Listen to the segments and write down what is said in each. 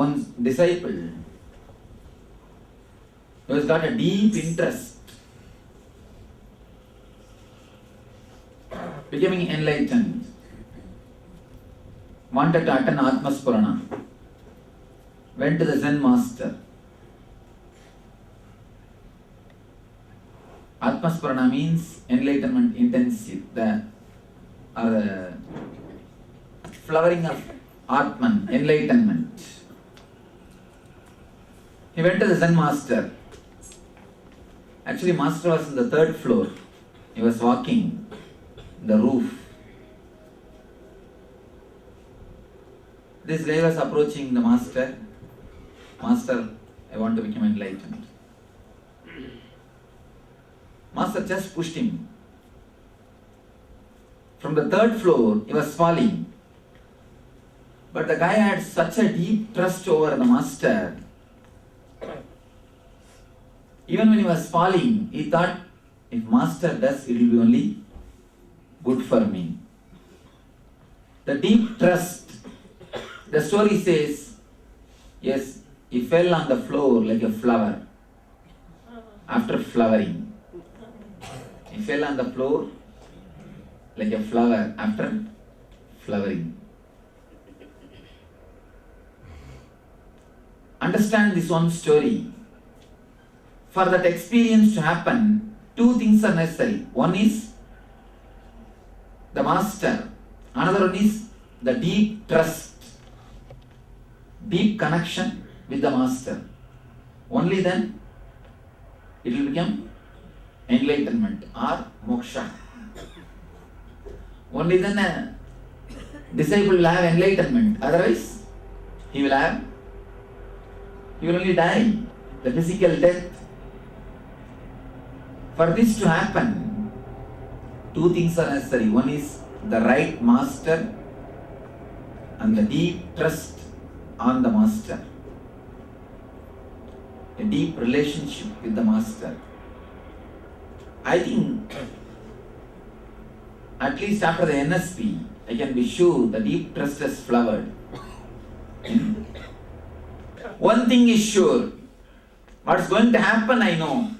one disciple who has got a deep interest becoming enlightened, wanted to attend Atma Spurana, went to the Zen master. Atma Spurana means enlightenment intensive, the flowering of Atman, enlightenment. He went to the Zen master. Actually, master was on the third floor. He was walking the roof. This guy was approaching the master. Master, I want to become enlightened. Master just pushed him. From the third floor, he was falling. But the guy had such a deep trust over the master. Even when he was falling, he thought, if master does, it will be only good for me. The deep trust. The story says, yes, he fell on the floor like a flower after flowering. He fell on the floor like a flower after flowering. Understand this one story. For that experience to happen, two things are necessary. One is the master. Another one is the deep trust, deep connection with the master. Only then it will become enlightenment or moksha. Only then a disciple will have enlightenment. Otherwise, he will only die, the physical death. For this to happen, two things are necessary. One is the right master and the deep trust on the master. A deep relationship with the master. I think, at least after the NSP, I can be sure the deep trust has flowered. One thing is sure, what's going to happen I know.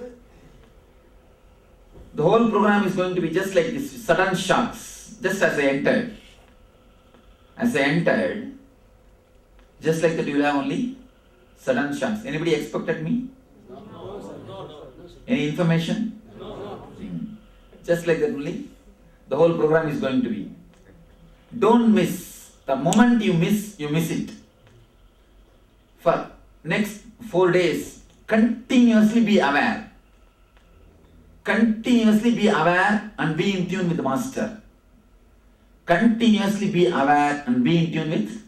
The whole program is going to be just like this, sudden shocks, just as I entered. As I entered, just like that you will have only sudden shocks. Anybody expected me? No, sir. No. Any information? No. Just like that only, the whole program is going to be. Don't miss. The moment you miss it. For next 4 days, continuously be aware. Continuously be aware and be in tune with the master. Continuously be aware and be in tune with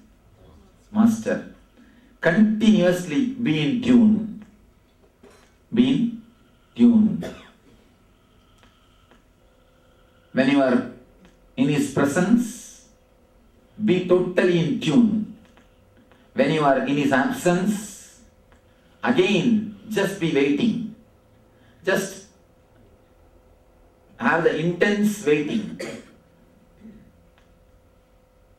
master. Continuously be in tune. Be in tune. When you are in his presence, be totally in tune. When you are in his absence, again, just be waiting. Just have the intense waiting.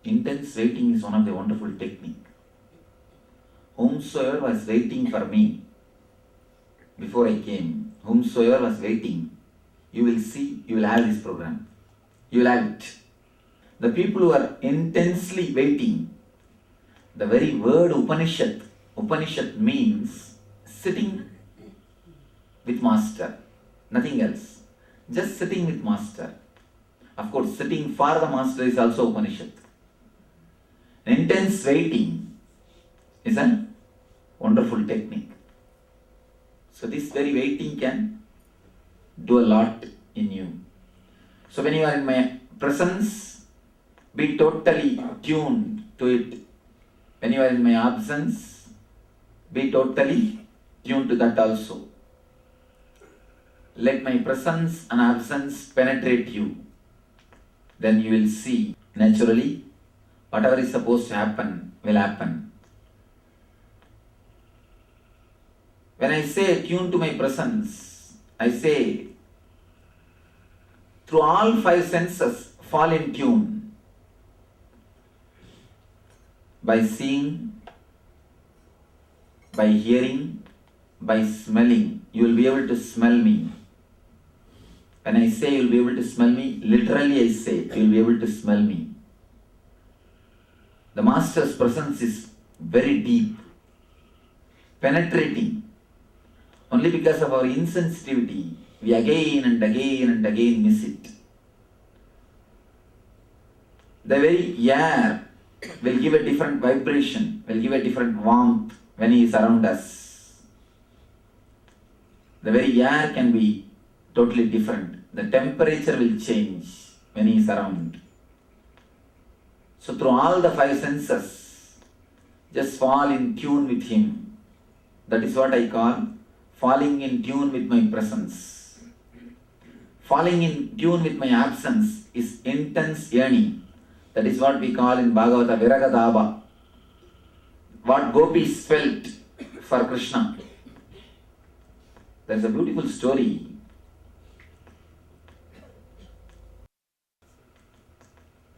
Intense waiting is one of the wonderful technique. Whomsoever was waiting for me before I came, whomsoever was waiting, you will see, you will have this program. You will have it. The people who are intensely waiting, the very word Upanishad means sitting with master, nothing else. Just sitting with master. Of course, sitting for the master is also Upanishad. Intense waiting is a wonderful technique. So this very waiting can do a lot in you. So when you are in my presence, be totally tuned to it. When you are in my absence, be totally tuned to that also. Let my presence and absence penetrate you. Then you will see naturally whatever is supposed to happen will happen. When I say tune to my presence, I say through all 5 senses fall in tune by seeing, by hearing, by smelling. You will be able to smell me. When I say you will be able to smell me, literally I say you will be able to smell me. The Master's presence is very deep, penetrating. Only because of our insensitivity, we again and again and again miss it. The very air will give a different vibration, will give a different warmth when he is around us. The very air can be totally different. The temperature will change when he is around. So through all the five senses, just fall in tune with him. That is what I call falling in tune with my presence. Falling in tune with my absence is intense yearning. That is what we call in Bhagavata Viragadava. What gopis felt for Krishna. There is a beautiful story.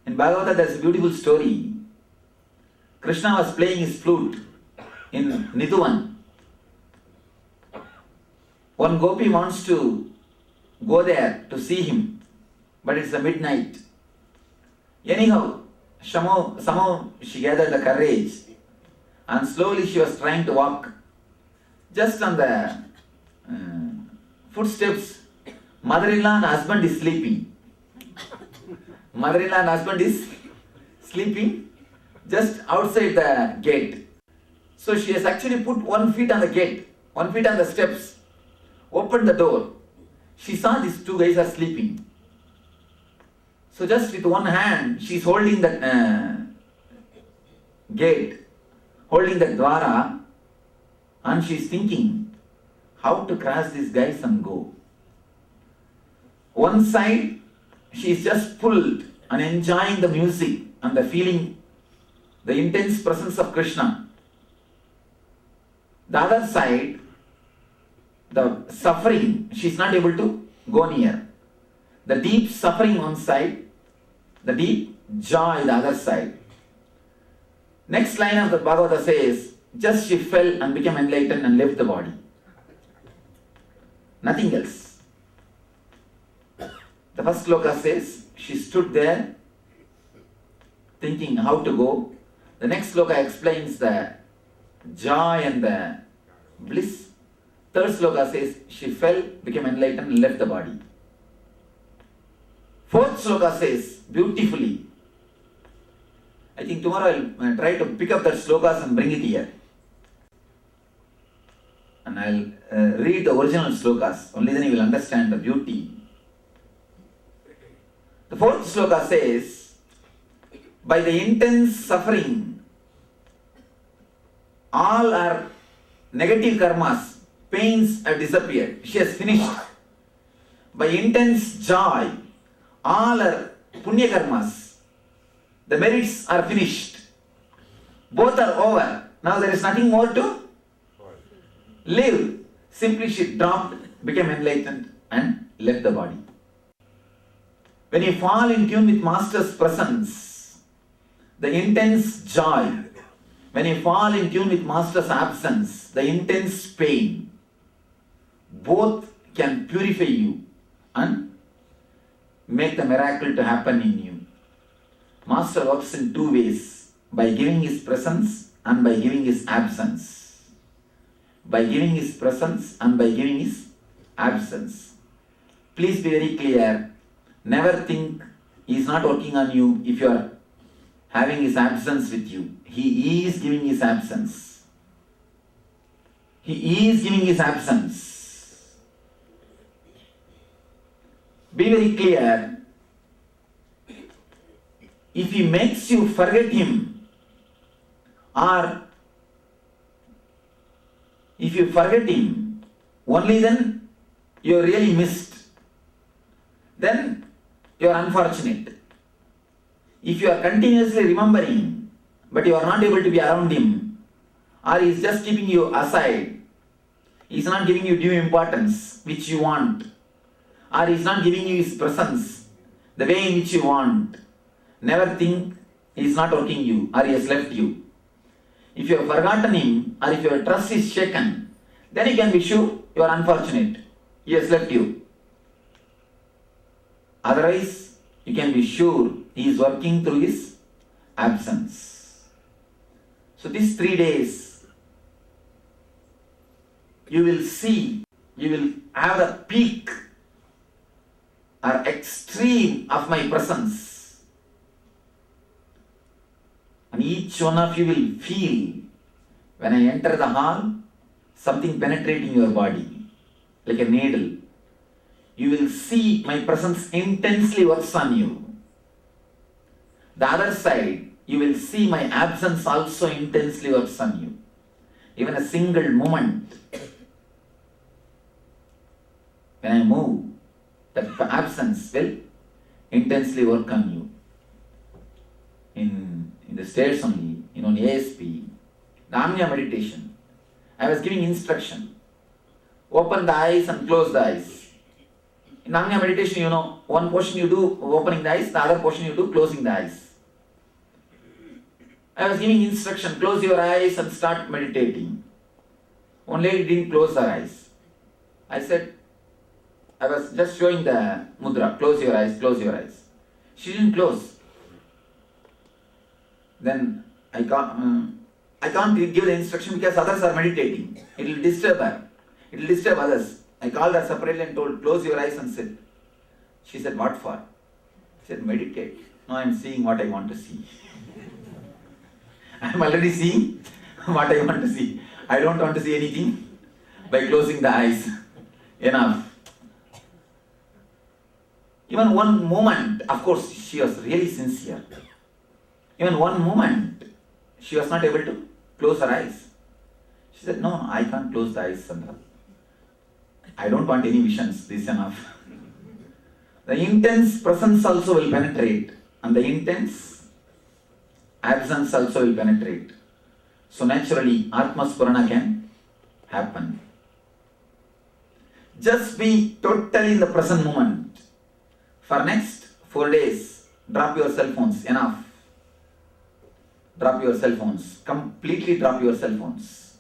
In Bhagavata there is a beautiful story. Krishna was playing his flute in Nithyananda. One gopi wants to go there to see him, but it's a midnight. Anyhow, somehow she gathered the courage and slowly she was trying to walk. Just on the footsteps, mother-in-law and husband is sleeping. Mother-in-law and husband is sleeping just outside the gate. So she has actually put 1 foot on the gate, 1 foot on the steps, opened the door. She saw these two guys are sleeping. So just with one hand, she is holding the gate, holding the dwara, and she is thinking how to cross these guys and go. One side, she is just pulled and enjoying the music and the feeling, the intense presence of Krishna. The other side, the suffering, she is not able to go near. The deep suffering one side, the deep joy the other side. Next line of the Bhagavata says, just she fell and became enlightened and left the body. Nothing else. The first sloka says, she stood there thinking how to go. The next sloka explains the joy and the bliss. Third sloka says, she fell, became enlightened and left the body. Fourth sloka says, beautifully, I think tomorrow I'll try to pick up that slokas and bring it here. And I'll read the original slokas, only then you will understand the beauty. The fourth sloka says, by the intense suffering, all our negative karmas, pains have disappeared. She has finished. By intense joy, all our punya karmas, the merits are finished. Both are over. Now there is nothing more to live. Simply she dropped, became enlightened and left the body. When you fall in tune with Master's presence, the intense joy. When you fall in tune with Master's absence, the intense pain, both can purify you and make the miracle to happen in you. Master works in two ways, by giving his presence and by giving his absence. By giving his presence and by giving his absence. Please be very clear. Never think he is not working on you if you are having his absence with you. He is giving his absence. He is giving his absence. Be very clear. If he makes you forget him, or if you forget him, only then you are really missed. Then you are unfortunate. If you are continuously remembering, but you are not able to be around him, or he is just keeping you aside, he is not giving you due importance which you want, or he is not giving you his presence the way in which you want, never think he is not working you or he has left you. If you have forgotten him or if your trust is shaken, then you can be sure you are unfortunate. He has left you. Otherwise, you can be sure he is working through his absence. So these 3 days, you will see, you will have the peak or extreme of my presence. And each one of you will feel, when I enter the hall, something penetrating your body, like a needle. You will see my presence intensely works on you. The other side, you will see my absence also intensely works on you. Even a single moment, when I move, that absence will intensely work on you. In the stairs only, on ASP, the Anya meditation, I was giving instruction. Open the eyes and close the eyes. In Anya meditation, one portion you do opening the eyes, the other portion you do closing the eyes. I was giving instruction, close your eyes and start meditating. One lady didn't close her eyes. I said, I was just showing the mudra, close your eyes, close your eyes. She didn't close. Then I can't give the instruction because others are meditating. It will disturb her. It will disturb others. I called her separately and told, close your eyes and sit. She said, what for? I said, meditate. Now I am seeing what I want to see. I am already seeing what I want to see. I don't want to see anything by closing the eyes. Enough. Even one moment, of course, she was really sincere. Even one moment, she was not able to close her eyes. She said, no, I can't close the eyes, Sandra. I don't want any visions, this is enough. The intense presence also will penetrate, and the intense absence also will penetrate. So naturally, Atma Spurana can happen. Just be totally in the present moment. For next 4 days, drop your cell phones, enough. Drop your cell phones, completely drop your cell phones.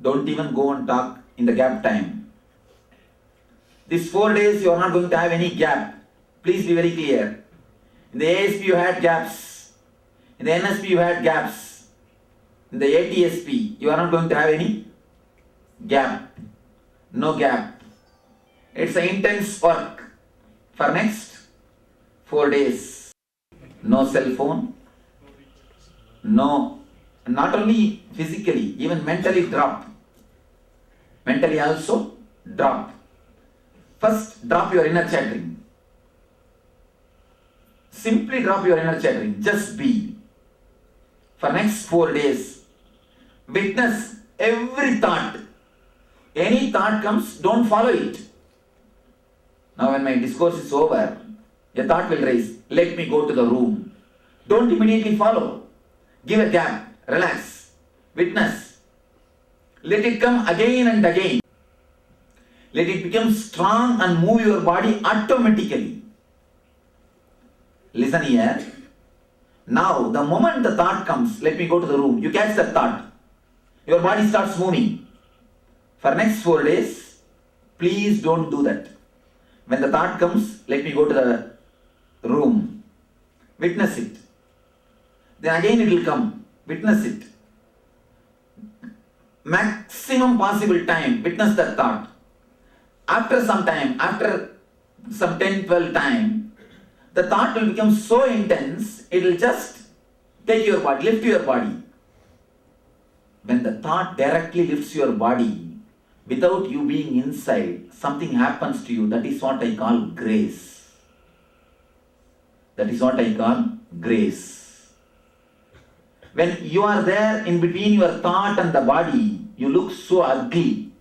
Don't even go and talk in the gap time. These 4 days you are not going to have any gap. Please be very clear. In the ASP you had gaps. In the NSP you had gaps. In the ATSP you are not going to have any gap. No gap. It's an intense work. For next 4 days. No cell phone. No. Not only physically, even mentally drop. Mentally also drop. First, drop your inner chattering. Simply drop your inner chattering. Just be. For next 4 days, witness every thought. Any thought comes, don't follow it. Now when my discourse is over, a thought will rise. Let me go to the room. Don't immediately follow. Give a gap. Relax. Witness. Let it come again and again. Let it become strong and move your body automatically. Listen here. Now, the moment the thought comes, let me go to the room, you catch that thought. Your body starts moving. For next 4 days, please don't do that. When the thought comes, let me go to the room. Witness it. Then again it will come. Witness it. Maximum possible time, witness that thought. After some time, after some 10-12 time, the thought will become so intense, it will just take your body, lift your body. When the thought directly lifts your body, without you being inside, something happens to you. That is what I call grace. That is what I call grace. When you are there in between your thought and the body, you look so ugly.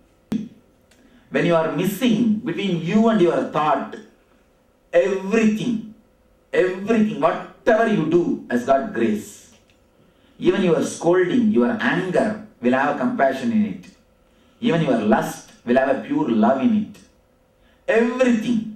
When you are missing between you and your thought, everything, whatever you do has got grace. Even your scolding, your anger will have compassion in it. Even your lust will have a pure love in it. Everything.